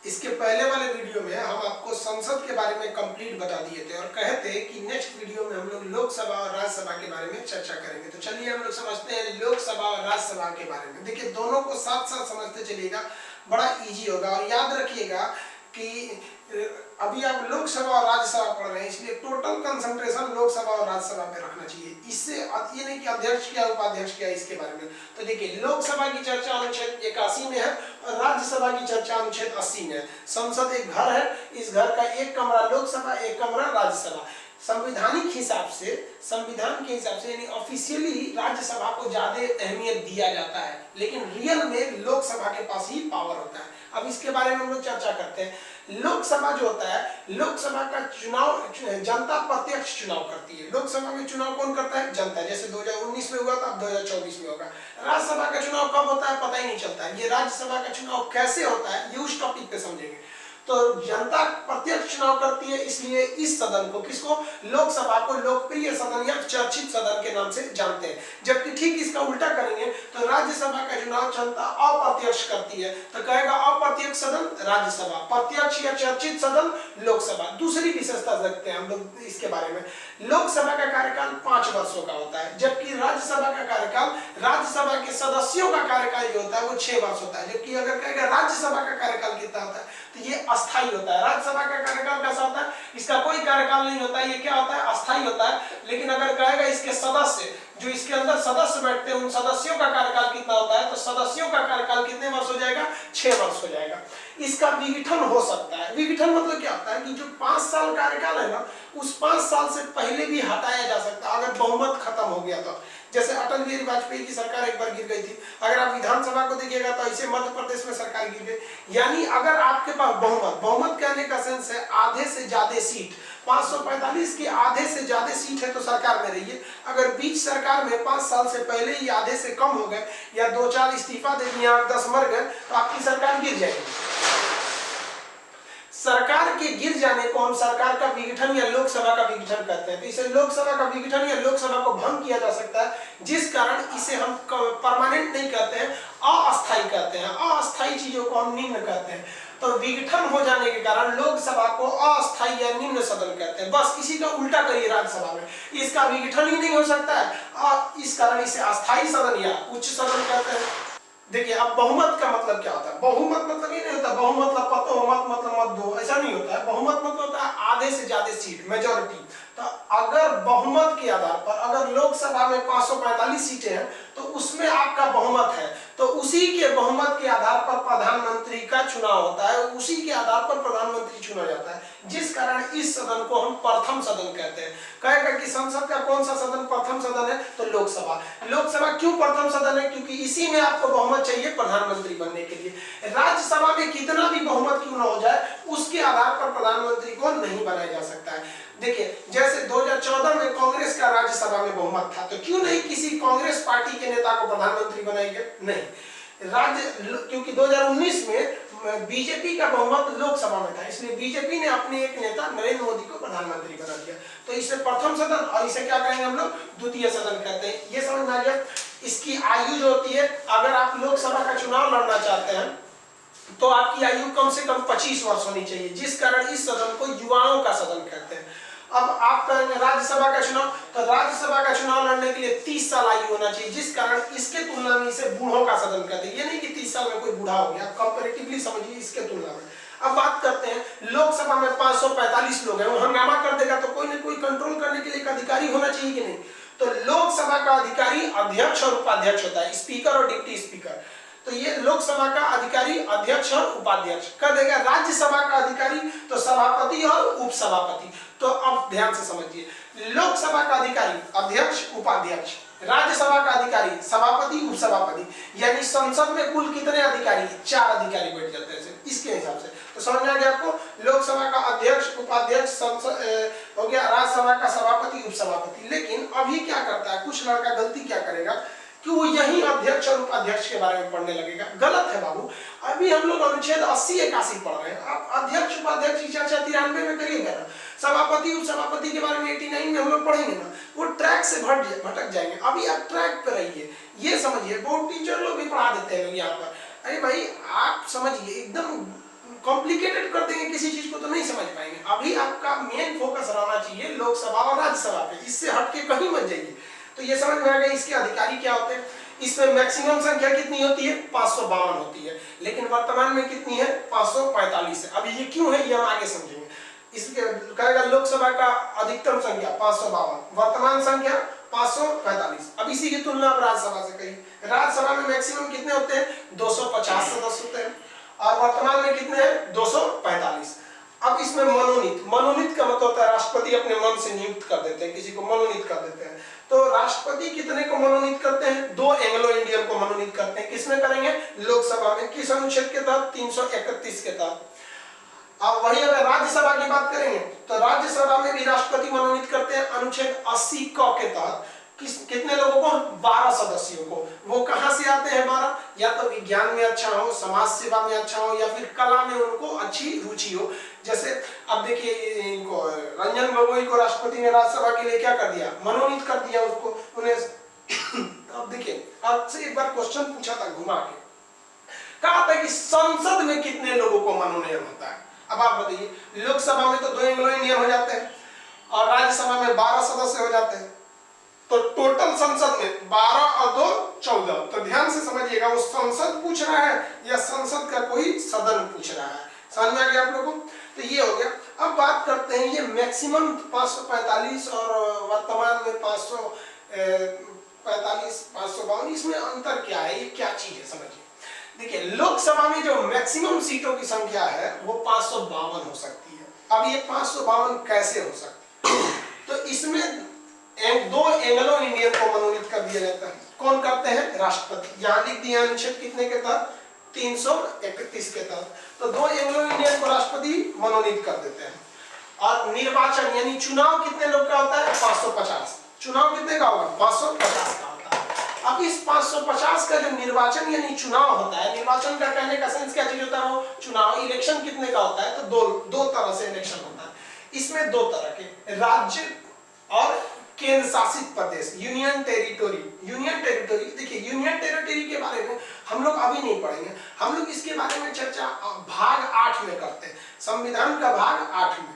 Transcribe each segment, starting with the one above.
इसके पहले वाले वीडियो में हम आपको संसद के बारे में कंप्लीट बता दिए थे और कहे थे कि नेक्स्ट वीडियो में हम लोग लोकसभा और राज्यसभा के बारे में चर्चा करेंगे। तो चलिए हम लोग समझते हैं लोकसभा और राज्यसभा के बारे में। देखिए दोनों को साथ साथ समझते चलिएगा, बड़ा इजी होगा। और याद रखिएगा कि अभी आप लोकसभा और राज्यसभा पढ़ रहे हैं, इसलिए टोटल कंसंट्रेशन लोकसभा और राज्यसभा पे रखना चाहिए। इससे ये नहीं कि अध्यक्ष क्या उपाध्यक्ष क्या इसके बारे में। तो देखिए लोकसभा की चर्चा अनुच्छेद 81 में है और राज्यसभा की चर्चा अनुच्छेद 80 में है। संसद एक घर है, इस घर का एक कमरा लोकसभा, एक कमरा राज्यसभा। संवैधानिक हिसाब से, संविधान के हिसाब से यानी ऑफिशियली राज्यसभा को ज्यादा अहमियत दिया जाता है, लेकिन रियल में लोकसभा के पास ही पावर होता है। अब इसके बारे में हम लोग चर्चा करते हैं। लोकसभा जो होता है, लोकसभा का चुनाव जनता प्रत्यक्ष चुनाव करती है। लोकसभा में चुनाव कौन करता है? जनता। जैसे 2019 में हुआ था, अब 2024 में होगा। राज्यसभा का चुनाव कब होता है पता ही नहीं चलता है। ये राज्यसभा का चुनाव कैसे होता है ये उस टॉपिक पे समझेंगे। तो जनता प्रत्यक्ष चुनाव करती है, इसलिए इस सदन को, किसको? लोकसभा को लोकप्रिय सदन या चर्चित सदन के नाम से जानते हैं। जबकि ठीक इसका उल्टा करेंगे तो राज्यसभा का चुनाव जनता अप्रत्यक्ष करती है, तो कहेगा अप्रत्यक्ष सदन राज्यसभा, प्रत्यक्ष या चर्चित सदन लोकसभा। दूसरी विशेषता रखते हैं हम लोग इसके बारे में, लोकसभा का कार्यकाल 5 वर्षों का होता है, जबकि राज्यसभा का कार्यकाल, राज्यसभा के सदस्यों का कार्यकाल जो होता है वो 6 वर्ष होता है। जबकि अगर कहेगा राज्यसभा का कार्यकाल कितना होता है तो ये अस्थायी होता है। राज्यसभा का कार्यकाल कैसा होता है? इसका कोई कार्यकाल नहीं होता है, ये क्या होता है? अस्थायी होता है। लेकिन अगर कहेगा इसके सदस्य, जो इसके अंदर सदस्य बैठते हैं, उन सदस्यों का कार्यकाल कितना होता है, तो सदस्यों का कार्यकाल कितने वर्ष हो जाएगा? 6 वर्ष हो जाएगा। इसका विघटन हो सकता है। विघटन मतलब क्या होता है कि जो 5 साल कार्यकाल है ना, उस 5 साल से पहले भी हटाया जा सकता है अगर बहुमत खत्म हो गया तो। जैसे अटल बिहारी वाजपेयी की सरकार एक बार गिर गई थी, अगर आप विधानसभा को देखिएगा तो ऐसे मध्य प्रदेश में सरकार गिर गई। यानी अगर आपके पास बहुमत, बहुमत कहने का सेंस है आधे से ज्यादा सीट, 545 की आधे से ज्यादा सीट है तो सरकार में रहिए। अगर बीच सरकार में 5 साल से पहले ही आधे से कम हो गए या 2-4 इस्तीफा दे दिए, 8-10 मर गए, तो आपकी सरकार गिर जाएगी। सरकार के गिर जाने को हम सरकार का विघटन या लोकसभा का विघटन कहते हैं। तो इसे लोकसभा का विघटन या लोकसभा को भंग किया जा सकता है, जिस कारण इसे हम परमानेंट नहीं कहते हैं, अस्थायी कहते हैं। अस्थायी चीजों को हम निम्न कहते हैं। तो विघटन हो जाने के कारण लोकसभा को अस्थायी या निम्न सदन कहते हैं। बस इसी का उल्टा करिए राज्यसभा में, इसका विघटन ही नहीं हो सकता है, इस कारण इसे अस्थायी सदन या उच्च सदन कहते हैं। देखिए अब बहुमत का मतलब क्या होता है? बहुमत मतलब ये नहीं होता बहुमत मतलब पतोमत मतलब मत दो, ऐसा नहीं होता है। बहुमत मतलब होता है आधे से ज्यादा सीट, मेजॉरिटी। तो अगर बहुमत के आधार पर, अगर लोकसभा में 545 सीटें हैं तो उसमें आपका बहुमत है, तो उसी के बहुमत के आधार पर प्रधानमंत्री का चुनाव होता है, उसी के आधार पर प्रधानमंत्री चुना जाता है। जिस कारण इस सदन को हम प्रथम सदन कहते हैं। कहेगा कि संसद का कौन सा सदन प्रथम सदन है? तो लोकसभा। लोकसभा क्यों प्रथम सदन है? क्योंकि इसी में आपको बहुमत चाहिए प्रधानमंत्री बनने के लिए। राज्यसभा में कितना भी बहुमत क्यों ना हो जाए, उसके आधार पर प्रधानमंत्री को नहीं बनाया जा सकता है। देखिए जैसे 2014 में कांग्रेस का राज्यसभा में बहुमत था, तो क्यों नहीं किसी कांग्रेस पार्टी के नेता को प्रधानमंत्री बनाएंगे? नहीं, क्योंकि 2019 में बीजेपी का बहुमत लोकसभा में था, इसलिए बीजेपी ने अपने एक नेता नरेंद्र मोदी को प्रधानमंत्री बना दिया। तो इसे प्रथम सदन, और इसे क्या कहेंगे हम लोग? द्वितीय सदन कहते हैं। ये समझ में आ गया। इसकी आयु जो होती है, अगर आप लोकसभा का चुनाव लड़ना चाहते हैं तो आपकी आयु कम से कम 25 वर्ष होनी चाहिए, जिस कारण इस सदन को युवाओं का सदन कहते हैं। अब आप कहेंगे राज्यसभा का चुनाव, तो राज्यसभा का चुनाव लड़ने के लिए 30 साल आयु होना चाहिए, जिस कारण इसके तुलना में इसे बूढ़ों का सदन कहते हैं। ये नहीं कि 30 साल में कोई बूढ़ा हो गया, कंपैरेटिवली समझिए इसके तुलना में। अब बात करते हैं लोकसभा में 545 लोग हैं, वो हंगामा कर देगा तो कोई ना कोई कंट्रोल करने के लिए एक अधिकारी होना चाहिए कि नहीं? तो लोकसभा का अधिकारी अध्यक्ष और उपाध्यक्ष होता है, स्पीकर और डिप्टी स्पीकर। तो ये लोकसभा का अधिकारी अध्यक्ष और उपाध्यक्ष कर देगा। राज्यसभा का अधिकारी तो सभापति और उपसभापति। तो अब ध्यान से समझिए, लोकसभा का अधिकारी अध्यक्ष उपाध्यक्ष, राज्यसभा का अधिकारी सभापति उपसभापति, यानी संसद में कुल कितने अधिकारी? 4 अधिकारी बैठ जाते हैं इसके हिसाब से। तो समझ में आ गया आपको? लोकसभा का अध्यक्ष उपाध्यक्ष संसद हो गया, राज्यसभा का सभापति उपसभापति। लेकिन अभी क्या करता है कुछ लड़का, गलती क्या करेगा कि वो यही अध्यक्ष और उपाध्यक्ष के बारे में पढ़ने लगेगा। गलत है बाबू। अभी हम लोग अनुच्छेद 80-81 पढ़ रहे हैं, आप अध्यक्ष उपाध्यक्ष की चर्चा 93 में करिएगा ना। सभापति उपसभापति के बारे में 89 में हम लोग पढ़ेंगे ना, वो ट्रैक से भटक जाएंगे। अभी आप ट्रैक पे रहिए, ये समझिए। बहुत टीचर लोग भी पढ़ा देते हैं यहाँ पर। अरे भाई आप समझिए, एकदम कॉम्प्लिकेटेड कर देंगे किसी चीज को तो नहीं समझ पाएंगे। अभी आपका मेन फोकस रहना चाहिए लोकसभा और राज्यसभा पे, इससे हटके कहीं मत जाइए। तो ये समझ में आ गया इसके अधिकारी क्या होते हैं। इसमें मैक्सिमम संख्या कितनी होती है, 552 होती है, लेकिन वर्तमान में कितनी है, 545 है। अभी ये क्यों है ये हम आगे समझेंगे। इसके कहेगा लोकसभा का अधिकतम संख्या 552, वर्तमान संख्या 545। अब इसी की तुलना अब राज्यसभा से कही, राज्यसभा में मैक्सिमम कितने होते हैं, 250 सदस्य होते हैं, और वर्तमान में कितने हैं, 245। अब इसमें मनोनीत, मनोनीत का मतलब होता है राष्ट्रपति अपने मन से नियुक्त कर देते हैं, किसी को मनोनीत कर देते हैं। तो राष्ट्रपति कितने को मनोनीत करते हैं, 2 एंग्लो इंडियन को मनोनीत करते हैं। किसमें करेंगे, लोकसभा में, किस अनुच्छेद के तहत, 331 के तहत। अब वही अगर राज्यसभा की बात करेंगे तो राज्यसभा में भी राष्ट्रपति मनोनीत करते हैं अनुच्छेद 80 क के तहत। कितने लोगों को, 12 सदस्यों को। वो कहां से आते हैं 12, या तो विज्ञान में अच्छा हो, समाज सेवा में अच्छा हो, या फिर कला में उनको अच्छी रुचि हो। जैसे अब देखिए इनको रंजन गोगोई को राष्ट्रपति ने राज्यसभा के लिए क्या कर दिया, मनोनीत कर दिया उसको, उन्हें अब देखिए आपसे एक बार क्वेश्चन पूछा था घुमा के, कहा था कि संसद में कितने लोगों को मनोनयन होता है। अब आप बताइए, लोकसभा में तो 2 एंग्लो इंडियन हो जाते हैं और राज्यसभा में 12 सदस्य हो जाते हैं, तो टोटल संसद में 12 और 2 14। तो ध्यान से समझिएगा, वो संसद पूछ रहा है या संसद का कोई सदन पूछ रहा है। समझ में आ गया आप लोगों को। तो ये हो गया। अब बात करते हैं ये मैक्सिमम 545 और वर्तमान में 545 552, इसमें अंतर क्या है, ये क्या चीज है समझिए। देखिए लोकसभा में जो मैक्सिमम सीटों की संख्या है वो 552 हो सकती है। अब ये 552 कैसे हो सकती है, तो इसमें 2 एंग्लो इंडियन को मनोनीत कर दिया जाता है। कौन करते हैं, राष्ट्रपति। यहाँ लिख दिया अनुच्छेद कितने के तहत, 331 के तहत। तो 2 एंग्लो इंडियन को राष्ट्रपति मनोनीत कर देते हैं। और निर्वाचन यानी चुनाव कितने लोग का होता है, 550। चुनाव कितने का होगा, 550 का होता है। अब इस 550 का जो निर्वाचन यानी चुनाव होता है, निर्वाचन का कहने का सेंस क्या चीज होता है, वो चुनाव, इलेक्शन कितने का होता है, तो दो तरह से इलेक्शन होता है। इसमें 2 तरह के, राज्य और केंद्र शासित प्रदेश, यूनियन टेरिटोरी। यूनियन टेरिटोरी, देखिए यूनियन टेरिटोरी के बारे में हम लोग अभी नहीं पढ़ेंगे, हम लोग इसके बारे में चर्चा भाग 8 में करते हैं, संविधान का भाग 8 में।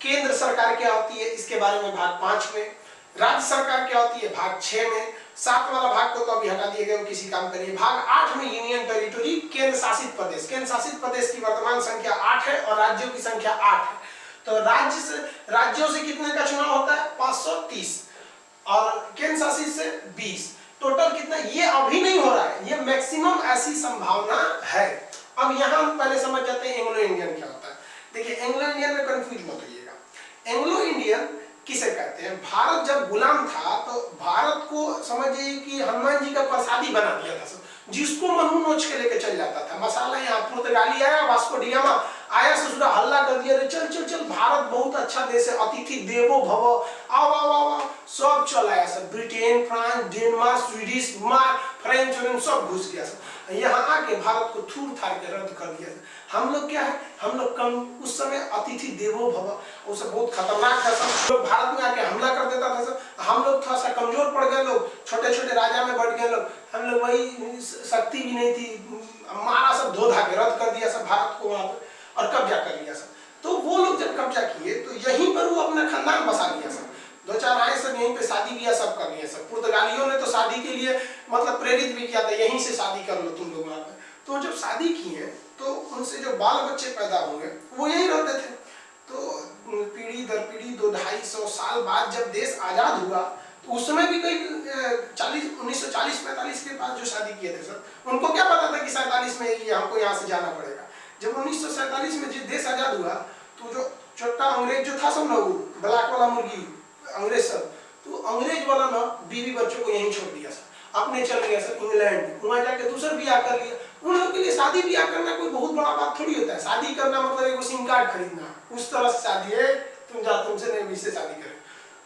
केंद्र सरकार क्या होती है इसके बारे में भाग 5 में, राज्य सरकार क्या होती है भाग 6 में, 7 वाला भाग को तो अभी हटा दिए गए, किसी काम करिए। भाग 8 में यूनियन टेरिटोरी, केंद्र शासित प्रदेश। केंद्र शासित प्रदेश की वर्तमान संख्या 8 है और राज्यों की संख्या 8 है। तो राज्यों से कितने का चुनाव होता है, 530, और केंद्र शासित से 20। टोटल कितना, ये अभी नहीं हो रहा है, ये मैक्सिमम ऐसी संभावना है। अब यहां हम पहले समझ जाते हैं एंग्लो इंडियन क्या होता है। देखिए एंग्लो इंडियन में कंफ्यूज मत होइएगा। एंग्लो इंडियन किसे कहते हैं, भारत जब गुलाम था तो भारत को समझिए कि हनुमान जी का प्रसादी बना दिया था, जिसको मनू नोच के लेके चल जाता था। मसाला यहाँ पुर्तगाली आया, वास्को डिगामा आया, ससुरा हल्ला कर दिया, चल चल चल भारत बहुत अच्छा देश है, अतिथि देवो भव, आओ आओ आओ, सब चल आया सब। Britain, France, Denmark, Swedish, French सब घुस गया सब। यहाँ आके भारत को थूर थार के रद्द कर दिया। हम लोग क्या है, हम लोग कम उस समय अतिथि देवो भव, वो सब बहुत खतरनाक था सब। लोग भारत में आके हमला कर देता था सब। हम लोग थोड़ा सा कमजोर पड़ गए, लोग छोटे छोटे राजा में बढ़ गए लोग, हम लोग वही शक्ति भी नहीं थी, मारा सब, धो धा के रद्द कर दिया सब भारत को वहां पर, और कब्जा कर लिया सब। तो वो लोग जब कब्जा किए तो यहीं पर वो अपना खानदान बसा लिया सब। 2-4 आए सब, यहीं पे शादी किया सब, कर लिया सब। पुर्तगालियों ने तो शादी के लिए मतलब प्रेरित भी किया था, यहीं से शादी कर लो तुम लोग वहां पर। तो जब शादी की है तो उनसे जो बाल बच्चे पैदा होंगे वो यहीं रहते थे। तो पीढ़ी दर पीढ़ी 200-250 साल बाद जब देश आजाद हुआ तो उस समय भी कई 1940-45 के बाद जो शादी किए थे सर, उनको क्या पता था कि 47 में हमको यहाँ से जाना पड़ेगा। जब 1947 में जब देश आजाद हुआ तो जो छोटा अंग्रेज जो था सब ना, वो ब्लैक वाला मुर्गी अंग्रेज सब, तो अंग्रेज वाला ना बीवी बच्चों को यहीं छोड़ दिया सर, अपने चल गया सर इंग्लैंड, वहां जाके दूसरा ब्याह कर लिया। उन लोगों के लिए शादी ब्याह करना कोई बहुत बड़ा बात थोड़ी होता है। शादी करना मतलब एक सिम कार्ड खरीदना, उस तरह से शादी है, तुम जा तुमसे नहीं इससे शादी करें।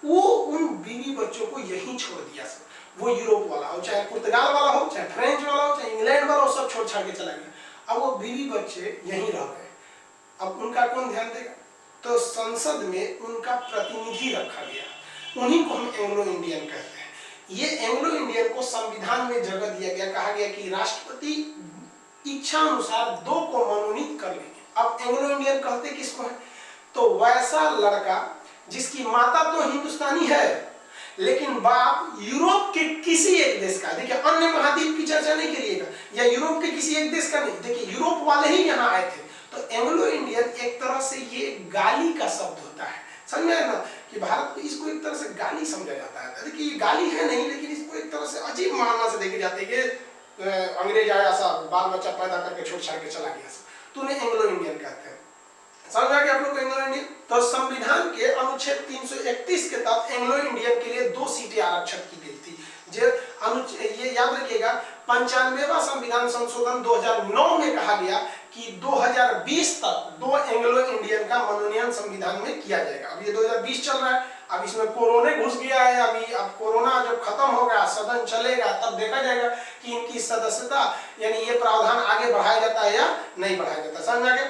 वो उन बीवी बच्चों को यहीं छोड़ दिया सर, वो यूरोप वाला हो, चाहे पुर्तगाल वाला हो, चाहे फ्रेंच वाला हो, चाहे इंग्लैंड वाला हो, सब छोड़ छाड़ के चला गया। अब वो बीवी बच्चे यहीं रह गए, अब उनका कौन ध्यान देगा। तो संसद में उनका प्रतिनिधि रखा गया, उन्हीं को हम एंग्लो इंडियन कहते हैं। ये एंग्लो इंडियन को संविधान में जगह दिया गया, कहा गया कि राष्ट्रपति इच्छा अनुसार 2 को मनोनीत कर लेंगे। अब एंग्लो इंडियन कहते किसको है? तो वैसा लड़का जिसकी माता तो हिंदुस्तानी है लेकिन बाप यूरोप के किसी एक देश का, देखिए अन्य महाद्वीप की चर्चा नहीं करिएगा, या यूरोप के किसी एक देश का नहीं, देखिए यूरोप वाले ही यहाँ आए थे। तो एंग्लो इंडियन एक तरह से ये गाली का शब्द होता है, समझ में आया ना, कि भारत में इसको एक तरह से गाली समझा जाता है। देखिए ये गाली है नहीं, लेकिन इसको एक तरह से अजीब मानना से देखी जाती है कि अंग्रेज आया सा बाल बच्चा पैदा करके छोड़ छाड़ के चला गया, तो उन्हें एंग्लो इंडियन कहते हैं। समझ में आ गया आप लोग को एंग्लो इंडियन? तो संविधान के अनुच्छेद 331 के तहत एंग्लो इंडियन के लिए 2 सीटें आरक्षित की गई थी। ये याद रखिएगा, 95वां संविधान संशोधन 2009 में कहा गया कि 2020 तक 2 एंग्लो इंडियन का मनोनयन संविधान में किया जाएगा। अब ये 2020 चल रहा है, अब इसमें कोरोना घुस गया है, अब कोरोना जब खत्म होगा, सदन चलेगा, तब देखा जाएगा कि इनकी सदस्यता यानी ये प्रावधान आगे बढ़ाया जाता है या नहीं बढ़ाया जाता। समझ में आ गया?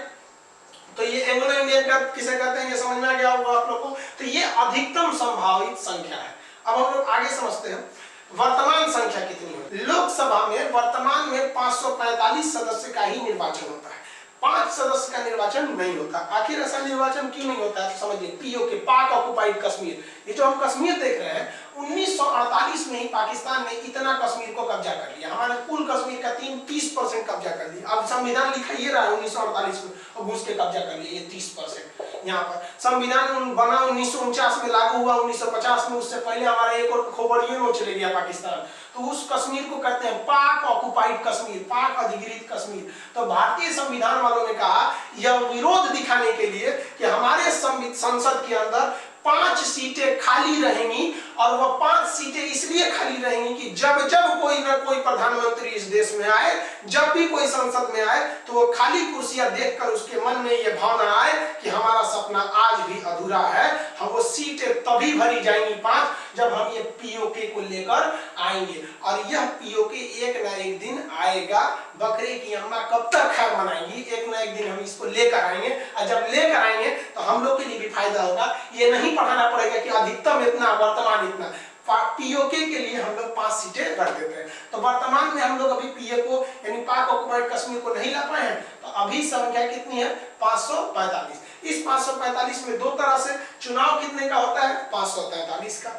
तो ये एंग्लो इंडियन का किसे कहते हैं, ये समझ में आ गया होगा आप लोग को। तो ये अधिकतम संभावित संख्या है। अब हम लोग आगे समझते हैं वर्तमान संख्या कितनी है। लोकसभा में वर्तमान में 545 सदस्य का ही निर्वाचन होता है, 5 सदस्य का निर्वाचन नहीं होता। आखिर ऐसा निर्वाचन क्यों नहीं होता है? तो समझिए, पीओके, पाक ऑक्युपाइड कश्मीर, ये जो हम कश्मीर देख रहे हैं, 1948 में ही पाकिस्तान ने इतना कश्मीर को कब्जा कर लिया, हमारे कुल कश्मीर का 30% कब्जा कर लिया। अब संविधान लिखा ये रहा 1948 में, और घुस के कब्जा कर लिया ये 30%। यहाँ पर संविधान बना 1949 में, लागू हुआ 1950 में, उससे पहले हमारा एक और खोपड़ियों में चले गया पाकिस्तान। तो उस कश्मीर को कहते हैं पाक ऑक्युपाइड कश्मीर, पाक अधिकृत कश्मीर। तो भारतीय संविधान वालों ने कहा यह विरोध दिखाने के लिए कि हमारे संसद के अंदर 5 सीटें खाली रहेंगी, और वह 5 सीटें इसलिए खाली रहेंगी कि जब जब कोई ना कोई प्रधानमंत्री इस देश में आए, जब भी कोई संसद में आए, तो वो खाली कुर्सियां देखकर उसके मन में ये भावना आए कि हमारा सपना आज भी अधूरा है। हम वो सीटें तभी भरी जाएंगी 5 जब हम ये पीओके को लेकर आएंगे, और यह पीओके एक ना एक दिन आएगा। बकरे की अम्मा कब तक खैर मनाएंगी, एक ना एक दिन हम इसको लेकर आएंगे, और जब लेकर आएंगे तो हम लोग के लिए भी फायदा होगा। ये नहीं पढ़ाना पड़ेगा कि अधिकतम इतना, वर्तमान इतना। पीओके के लिए हम लोग 5 सीटें रख देते हैं। तो वर्तमान में हम लोग अभी पीओके यानी पाक ऑक्युपाइड कश्मीर को नहीं ला पाए हैं, तो अभी संख्या कितनी है? 545। इस 545 में 2 तरह से चुनाव कितने का होता है? 543 का।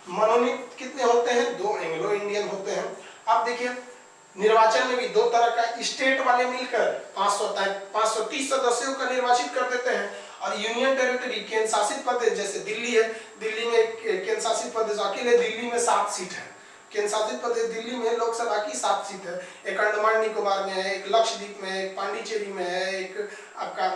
मनोनीत कितने होते हैं? 2 एंग्लो इंडियन होते हैं। अब देखिए, निर्वाचन में भी 2 तरह का, स्टेट वाले मिलकर 530 सदस्यों का निर्वाचित कर देते हैं, और यूनियन टेरिटरी, केंद्र शासित प्रदेश जैसे दिल्ली है, दिल्ली में केंद्र शासित प्रदेश अकेले दिल्ली में 7 सीट है। केंद्र शासित प्रदेश दिल्ली में लोकसभा की 7 सीट है। एक अंडमान निकोबार में है, एक लक्षद्वीप में है, एक पांडिचेरी में है, एक आपका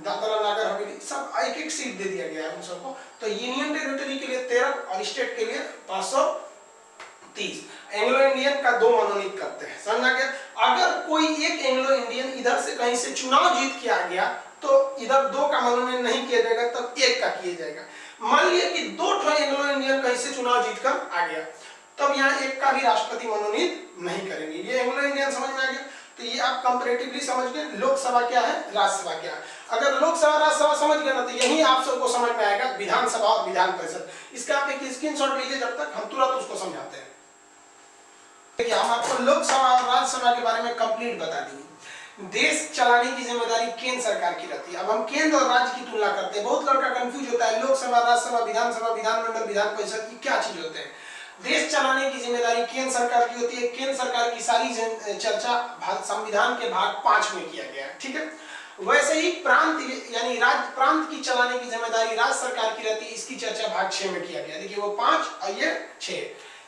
दादरा नगर हवेली, सब एक सीट दे दिया गया है उन सबको। तो यूनियन टेरिटरी के लिए 13 और स्टेट के लिए 530। एंग्लो इंडियन का 2 मनोनीत करते हैं, समझ आ गया? अगर कोई एक एंग्लो इंडियन इधर से कहीं से चुनाव जीत के आ गया, तो इधर 2 का मनोनयन नहीं किया जाएगा, तब 1 का किया जाएगा। मान लिया कि 2 एंग्लो इंडियन कहीं से चुनाव जीतकर आ गया, तब यहाँ 1 का भी राष्ट्रपति मनोनीत नहीं करेंगे। ये एंग्लो इंडियन समझ में आ गया? तो ये आप कंपैरेटिवली समझ गए, लोकसभा क्या है, राज्यसभा क्या है। अगर लोकसभा राज्यसभा समझ गए ना, तो यही आप सबको समझ में आएगा विधानसभा और विधान परिषद। इसका आप एक स्क्रीनशॉट लीजिए, जब तक हम तुरंत उसको समझाते हैं। देखिए, हम आपको लोकसभा और राज्यसभा के बारे में कंप्लीट बता देंगे। देश चलाने की जिम्मेदारी केंद्र सरकार की रहती है। अब हम केंद्र और राज्य की तुलना करते हैं। बहुत लड़का कंफ्यूज होता है, लोकसभा, राज्यसभा, विधानसभा, विधानमंडल, विधान परिषद, ये क्या चीज होते हैं? देश चलाने की जिम्मेदारी केंद्र सरकार की होती है। केंद्र सरकार की सारी चर्चा संविधान के भाग 5 में किया गया है, ठीक है। वैसे ही प्रांत यानी राज्य प्रांत की चलाने की जिम्मेदारी राज्य सरकार की रहती है। इसकी चर्चा भाग 6 में किया गया। देखिए, वो 5 और ये 6।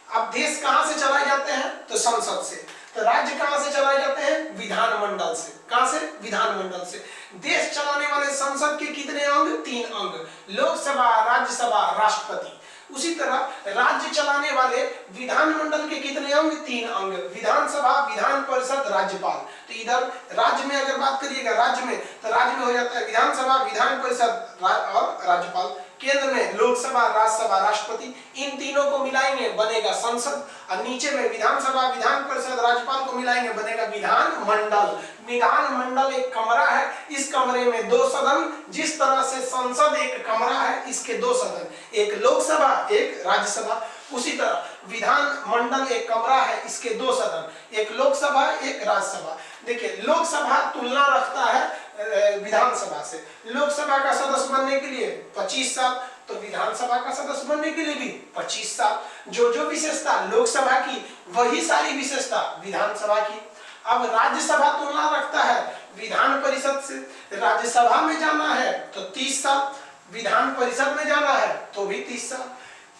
अब देश कहां से चलाए जाते हैं? तो संसद से। तो राज्य कहां से चलाए जाते हैं? विधानमंडल से। कहां से? विधानमंडल से। देश चलाने वाले संसद के कितने अंग? 3 अंग, लोकसभा, राज्यसभा, राष्ट्रपति। उसी तरह राज्य चलाने वाले विधानमंडल के कितने अंग? 3 अंग, विधानसभा, विधान परिषद, राज्यपाल। तो इधर राज्य में अगर बात करिएगा, राज्य में, तो राज्य में हो जाता है विधानसभा, विधान परिषद और राज्यपाल। केंद्र में लोकसभा, राज्यसभा, राष्ट्रपति। इन तीनों को मिलाएंगे बनेगा संसद, और नीचे में विधानसभा, विधान परिषद, राज्यपाल को मिलाएंगे बनेगा विधानमंडल। विधानमंडल एक कमरा है, इस कमरे में 2 सदन। जिस तरह से संसद एक कमरा है, इसके 2 सदन, एक लोकसभा, एक राज्यसभा। उसी तरह विधानमंडल एक कमरा है, इसके 2 सदन, एक लोकसभा, एक राज्यसभा। देखिए, लोकसभा तुलना रखता है विधानसभा से। लोकसभा का सदस्य बनने के लिए 25 साल, तो विधानसभा का सदस्य बनने के लिए भी 25 साल। जो जो विशेषता लोकसभा की वही सारी विशेषता विधानसभा की। अब राज्यसभा तुलना रखता है विधान परिषद से। राज्यसभा में जाना है तो 30 साल, विधान परिषद में जाना है तो भी 30 साल।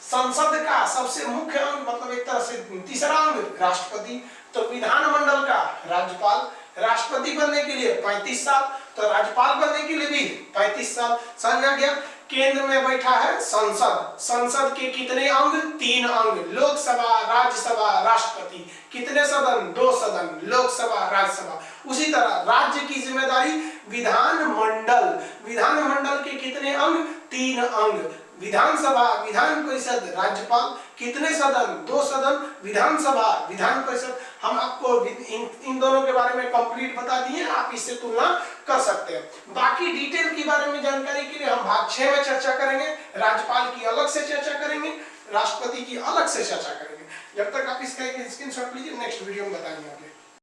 संसद का सबसे मुख्य अंग मतलब एक तरह से तीसरा अंग राष्ट्रपति, तो विधानमंडल का राज्यपाल। राष्ट्रपति बनने के लिए 35 साल, तो राज्यपाल बनने के लिए भी 35 साल। समझ आ गया। केंद्र में बैठा है संसद। संसद के कितने अंग? 3 अंग, लोकसभा, राज्यसभा, राष्ट्रपति। कितने सदन? 2 सदन, लोकसभा, राज्यसभा। उसी तरह राज्य की जिम्मेदारी विधानमंडल। विधानमंडल के कितने अंग? 3 अंग, विधानसभा, विधान परिषद, राज्यपाल। कितने सदन? 2 सदन, विधानसभा, विधान परिषद। हम आपको इन दोनों के बारे में कंप्लीट बता दिए, आप इससे तुलना कर सकते हैं। बाकी डिटेल के बारे में जानकारी के लिए हम भाग 6 में चर्चा करेंगे। राज्यपाल की अलग से चर्चा करेंगे, राष्ट्रपति की अलग से चर्चा करेंगे। जब तक आप इसका एक स्क्रीनशॉट लीजिए, नेक्स्ट वीडियो में बताएंगे आगे।